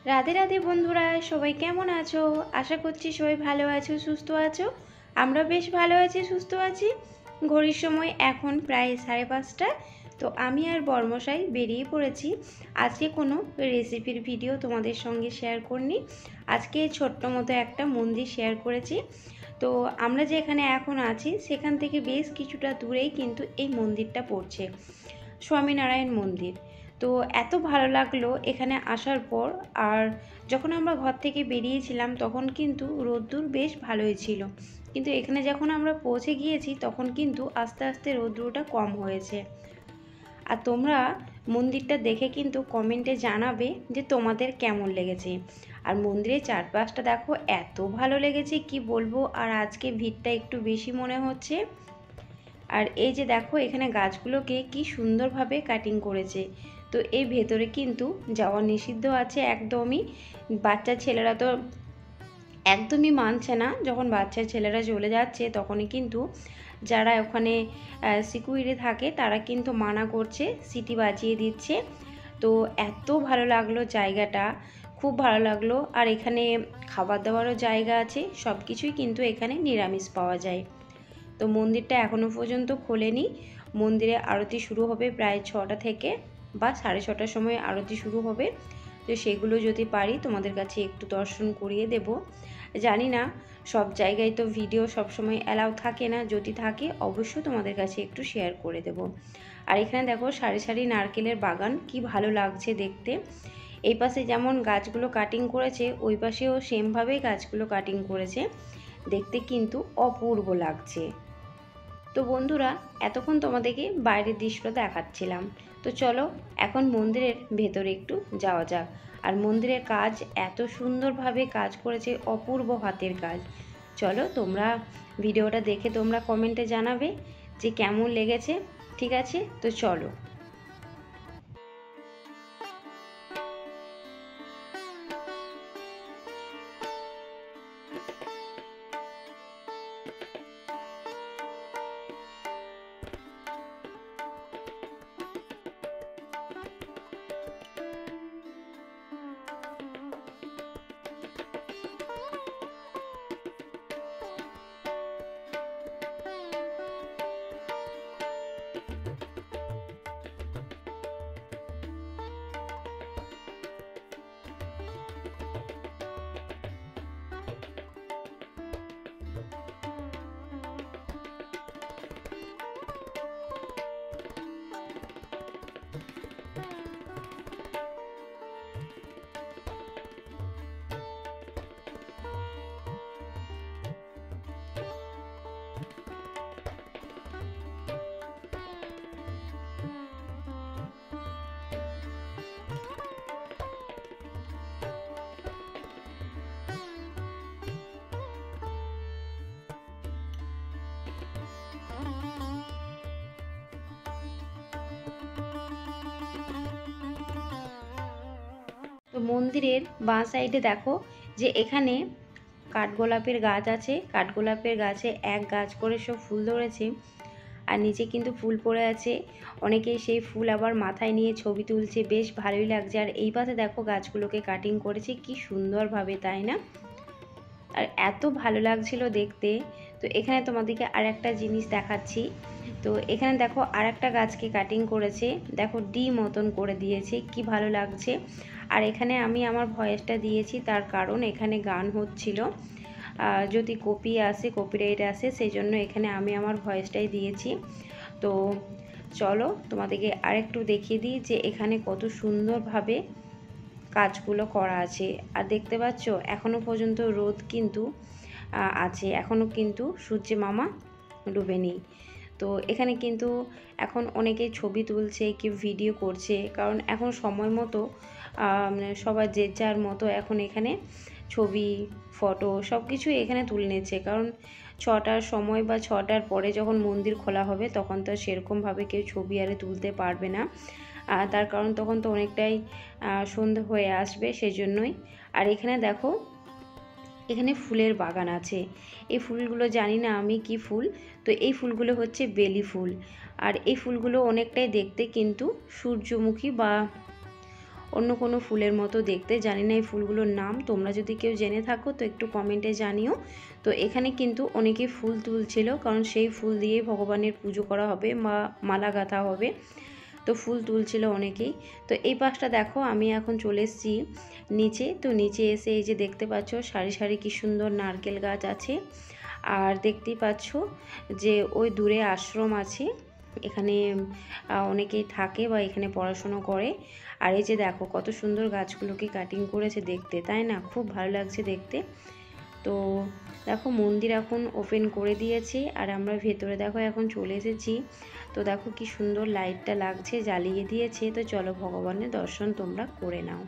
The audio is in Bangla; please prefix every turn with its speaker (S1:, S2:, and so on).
S1: রাধে রাধে বন্ধুরা, সবাই কেমন আছো? আশা করছি সবাই ভালো আছো, সুস্থ আছো। আমরা বেশ ভালো আছি, সুস্থ আছি। ঘড়ির সময় এখন প্রায় 5:30। তো আমি আর বর্মশাই বেরিয়ে পড়েছি। আজকে কোনো রেসিপির ভিডিও তোমাদের সঙ্গে শেয়ার করিনি। আজকে ছোট্ট মতো একটা মন্দির শেয়ার করেছি। তো আমরা যেখানে এখন আছি সেখান থেকে বেশ কিছুটা দূরেই কিন্তু এই মন্দিরটা পড়ছে, স্বামীনারায়ণ মন্দির। তো এত ভালো লাগলো এখানে আসার পর। আর যখন আমরা ঘর থেকে বেরিয়েছিলাম তখন কিন্তু রোদ্দুর বেশ ভালোই ছিল, কিন্তু এখানে যখন আমরা পৌঁছে গিয়েছি তখন কিন্তু আস্তে আস্তে রোদ্দুরটা কম হয়েছে। আর তোমরা মন্দিরটা দেখে কিন্তু কমেন্টে জানাবে যে তোমাদের কেমন লেগেছে। আর মন্দিরের চারপাশটা দেখো, এত ভালো লেগেছে কি বলবো। আর আজকে ভিড়টা একটু বেশি মনে হচ্ছে। আর এই যে দেখো এখানে গাছগুলোকে কি সুন্দরভাবে কাটিং করেছে। তো এই ভেতরে কিন্তু যাওয়া নিষিদ্ধ আছে একদমই। বাচ্চা ছেলেরা তো একদমই মানছে না। যখন বাচ্চা ছেলেরা চলে যাচ্ছে তখনই কিন্তু যারা ওখানে সিকিউরিটি থাকে তারা কিন্তু মানা করছে, সিটি বাজিয়ে দিচ্ছে। তো এত ভালো লাগলো জায়গাটা, খুব ভালো লাগলো। আর এখানে খাবার দাবারও জায়গা আছে, সব কিছুই কিন্তু এখানে নিরামিষ পাওয়া যায়। তো মন্দিরটা এখনও পর্যন্ত খোলেনি। মন্দিরে আরতি শুরু হবে প্রায় 6টা থেকে বা 6:30টার সময় আরতি শুরু হবে। তো সেগুলো যদি পারি তোমাদের কাছে একটু দর্শন করিয়ে দেব। জানি না সব জায়গায় তো ভিডিও সবসময় অ্যালাউ থাকে না, যদি থাকে অবশ্যই তোমাদের কাছে একটু শেয়ার করে দেব। আর এখানে দেখো সারি সারি নারকেলের বাগান, কি ভালো লাগছে দেখতে। এই পাশে যেমন গাছগুলো কাটিং করেছে ওই পাশেও সেমভাবেই গাছগুলো কাটিং করেছে, দেখতে কিন্তু অপূর্ব লাগছে। তো বন্ধুরা, এতক্ষণ তোমাদেরকে বাইরের দৃশ্যটা দেখাচ্ছিলাম। তো চলো এখন মন্দিরের ভেতরে একটু যাওয়া যাক। আর মন্দিরের কাজ এত সুন্দরভাবে কাজ করেছে, অপূর্ব হাতের কাজ। চলো তোমরা ভিডিওটা দেখে তোমরা কমেন্টে জানাবে যে কেমন লেগেছে। ঠিক আছে, তো চলো। তো মন্দিরের বাঁ সাইডে দেখো যে এখানে কাঠগোলাপের গাছ আছে। কাঠগোলাপের গাছে এক গাছ করে সব ফুল ধরেছে, আর নিচে কিন্তু ফুল পড়ে আছে। অনেকেই সেই ফুল আবার মাথায় নিয়ে ছবি তুলছে, বেশ ভালোই লাগছে। আর এই পাশে দেখো গাছগুলোকে কাটিং করেছে কি সুন্দরভাবে, তাই না? আর এত ভালো লাগছিল দেখতে। তো এখানে তোমাদেরকে আর একটা জিনিস দেখাচ্ছি। তো এখানে দেখো আর একটা গাছকে কাটিং করেছে, দেখো ডি মতন করে দিয়েছে, কি ভালো লাগছে। আর এখানে আমি আমার ভয়েসটা দিয়েছি তার কারণ এখানে গান হচ্ছিল, যদি কপিরাইট আসে সেই জন্য এখানে আমি আমার ভয়েসটাই দিয়েছি। তো চলো তোমাদেরকে আরেকটু দেখিয়ে দিই যে এখানে কত সুন্দরভাবে কাজগুলো করা আছে। আর দেখতে পাচ্ছ এখনও পর্যন্ত রোদ কিন্তু আছে, এখনও কিন্তু সূর্য মামা ডুবেনি। তো এখানে কিন্তু এখন অনেকেই ছবি তুলছে, কেউ ভিডিও করছে, কারণ এখন সময় মতো সবার যে যার মতো এখন এখানে ছবি ফটো সব কিছুই এখানে তুলে নিচ্ছে। কারণ 6টার সময় বা 6টার পরে যখন মন্দির খোলা হবে তখন তো সেরকমভাবে কেউ ছবি আরে তুলতে পারবে না। তার কারণ তখন তো অনেকটাই সন্ধে হয়ে আসবে, সেজন্যই। আর এখানে দেখো এখানে ফুলের বাগান আছে। এই ফুলগুলো জানি না আমি কি ফুল। তো এই ফুলগুলো হচ্ছে বেলি ফুল। আর এই ফুলগুলো অনেকটাই দেখতে কিন্তু সূর্যমুখী বা অন্য কোনো ফুলের মতো দেখতে। জানি না এই ফুলগুলোর নাম, তোমরা যদি কেউ জেনে থাকো তো একটু কমেন্টে জানিও। তো এখানে কিন্তু অনেকে ফুল তুলছিল, কারণ সেই ফুল দিয়ে ভগবানের পুজো করা হবে, মালা গাঁথা হবে। তো ফুল তুলছিল অনেকেই। তো এই পাশটা দেখো, আমি এখন চলে এসেছি নিচে। তো নিচে এসে এই যে দেখতে পাচ্ছ সারি সারি কি সুন্দর নারকেল গাছ আছে। আর দেখতেই পাচ্ছ যে ওই দূরে আশ্রম আছে, এখানে অনেকেই থাকে বা এখানে পড়াশুনো করে। আর এই যে দেখো কত সুন্দর গাছগুলোকে কাটিং করেছে দেখতে, তাই না? খুব ভালো লাগছে দেখতে। তো দেখো মন্দির এখন ওপেন করে দিয়েছে, আর আমরা ভেতরে দেখো এখন চলে এসেছি। তো দেখো কি সুন্দর লাইটটা লাগছে, জ্বালিয়ে দিয়েছে। তো চলো ভগবানের দর্শন তোমরা করে নাও।